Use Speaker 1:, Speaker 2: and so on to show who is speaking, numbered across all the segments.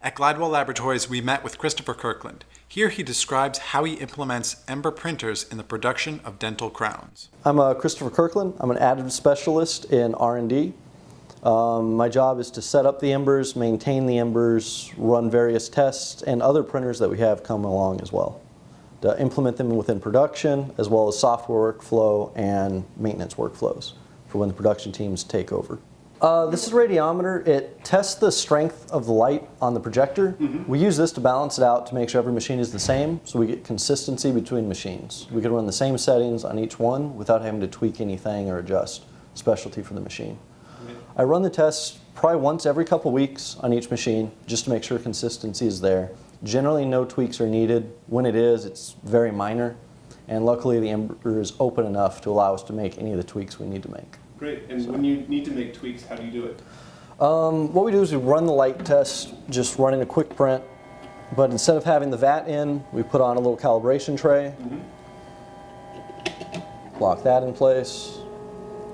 Speaker 1: At Glidewell Laboratories, we met with Christopher Kirkland. Here he describes how he implements Ember printers in the production of dental crowns.
Speaker 2: I'm Christopher Kirkland. I'm an additive specialist in R&D. My job is to set up the Embers, maintain the Embers, run various tests, and other printers that we have come along as well. To implement them within production, as well as software workflow and maintenance workflows for when the production teams take over. This is a radiometer. It tests the strength of the light on the projector. We use this to balance it out to make sure every machine is the same, so we get consistency between machines. We can run the same settings on each one without having to tweak anything or adjust specialty for the machine. I run the tests probably once every couple weeks on each machine just to make sure consistency is there. Generally, no tweaks are needed. When it is, it's very minor. And luckily, the Ember is open enough to allow us to make any of the tweaks we need to make.
Speaker 3: Great. And when you need to make tweaks, how do you do it?
Speaker 2: What we do is we run the light test, just running a quick print. But instead of having the vat in, we put on a little calibration tray. Lock that in place.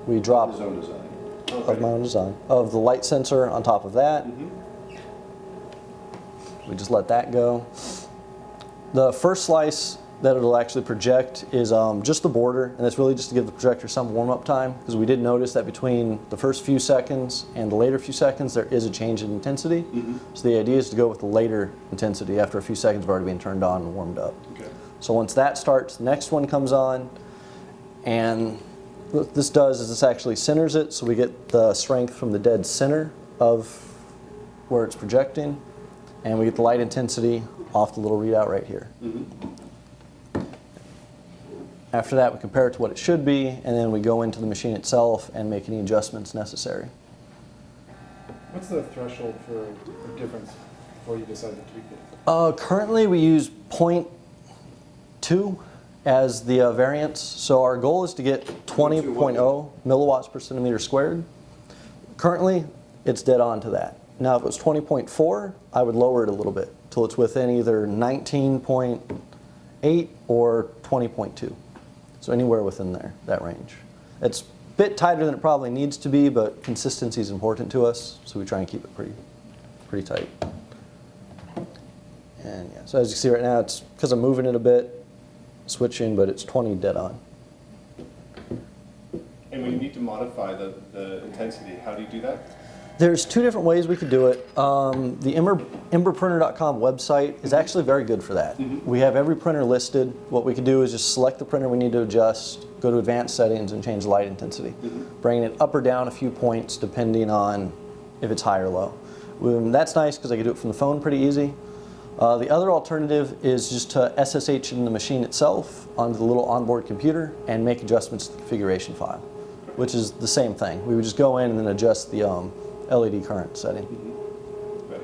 Speaker 2: We drop
Speaker 4: His own design.
Speaker 2: of my own design of the light sensor on top of that. We just let that go. The first slice that it'll actually project is just the border, and that's really just to give the projector some warm-up time, because we did notice that between the first few seconds and the later few seconds there is a change in intensity. So the idea is to go with the later intensity after a few seconds have already been turned on and warmed up. So once that starts, the next one comes on, and what this does is this actually centers it, so we get the strength from the dead center of where it's projecting, and we get the light intensity off the little readout right here. After that, we compare it to what it should be, and then we go into the machine itself and make any adjustments necessary.
Speaker 5: What's the threshold for a difference before you decide to tweak it?
Speaker 2: Currently, we use 0.2 as the variance. So our goal is to get 20.0 milliwatts per centimeter squared. Currently, it's dead on to that. Now, if it was 20.4, I would lower it a little bit till it's within either 19.8 or 20.2. So anywhere within there, that range. It's a bit tighter than it probably needs to be, but consistency is important to us, so we try and keep it pretty tight. And yeah, so as you see right now, it's because I'm moving it a bit, switching, but it's 20 dead on.
Speaker 3: And when you need to modify the intensity, how do you do that?
Speaker 2: There's two different ways we could do it. The emberprinter.com website is actually very good for that. We have every printer listed. What we can do is just select the printer we need to adjust, go to advanced settings, and change the light intensity, bringing it up or down a few points depending on if it's high or low. That's nice because I can do it from the phone pretty easy. The other alternative is just to SSH in the machine itself onto the little onboard computer and make adjustments to the configuration file, which is the same thing. We would just go in and then adjust the LED current setting.
Speaker 3: Right.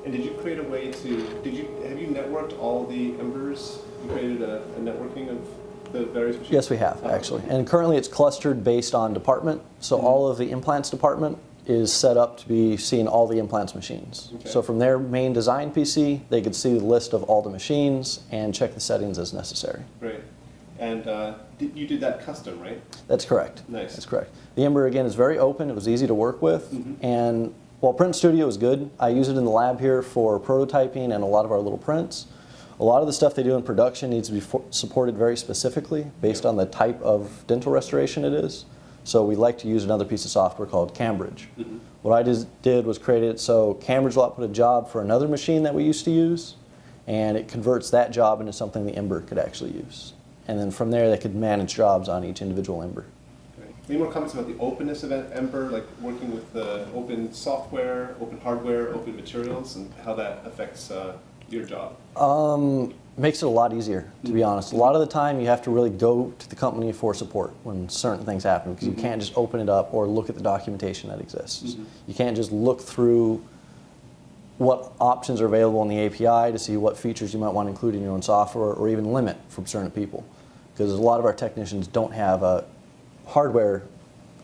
Speaker 3: And did you create a way to, have you networked all the Embers? You created a networking of the various machines?
Speaker 2: Yes, we have, actually. And currently it's clustered based on department. So all of the implants department is set up to be seeing all the implants machines. So from their main design PC, they could see the list of all the machines and check the settings as necessary.
Speaker 3: Great. And you did that custom, right?
Speaker 2: That's correct.
Speaker 3: Nice.
Speaker 2: That's correct. The Ember, again, is very open. It was easy to work with. And while Print Studio is good, I use it in the lab here for prototyping and a lot of our little prints. A lot of the stuff they do in production needs to be supported very specifically based on the type of dental restoration it is. So we like to use another piece of software called Cambridge. What I did was create it so Cambridge will output a job for another machine that we used to use, and it converts that job into something the Ember could actually use. And then from there, they could manage jobs on each individual Ember.
Speaker 3: Great. Any more comments about the openness of Ember, like working with the open software, open hardware, open materials, and how that affects your job?
Speaker 2: Makes it a lot easier, to be honest. A lot of the time, you have to really go to the company for support when certain things happen, because you can't just open it up or look at the documentation that exists. You can't just look through what options are available in the API to see what features you might want to include in your own software, or even limit from certain people. Because a lot of our technicians don't have a hardware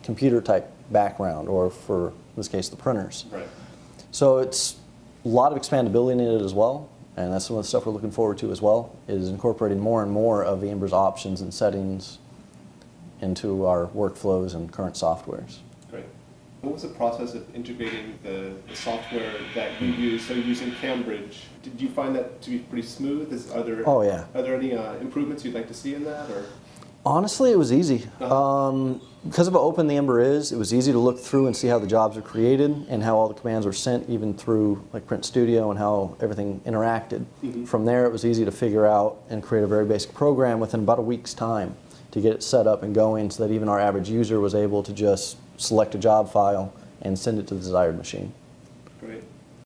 Speaker 2: computer type background, or for in this case the printers.
Speaker 3: Right.
Speaker 2: So it's a lot of expandability in it as well, and that's some of the stuff we're looking forward to as well, is incorporating more and more of the Ember's options and settings into our workflows and current softwares.
Speaker 3: Great. What was the process of integrating the software that you use? So you're using Cambridge. Did you find that to be pretty smooth?
Speaker 2: Oh, yeah.
Speaker 3: Are there any improvements you'd like to see in that? Or
Speaker 2: Honestly, it was easy. Because of how open the Ember is, it was easy to look through and see how the jobs were created and how all the commands were sent, even through like Print Studio, and how everything interacted. From there, it was easy to figure out and create a very basic program within about a week's time to get it set up and going, so that even our average user was able to just select a job file and send it to the desired machine.
Speaker 3: Great.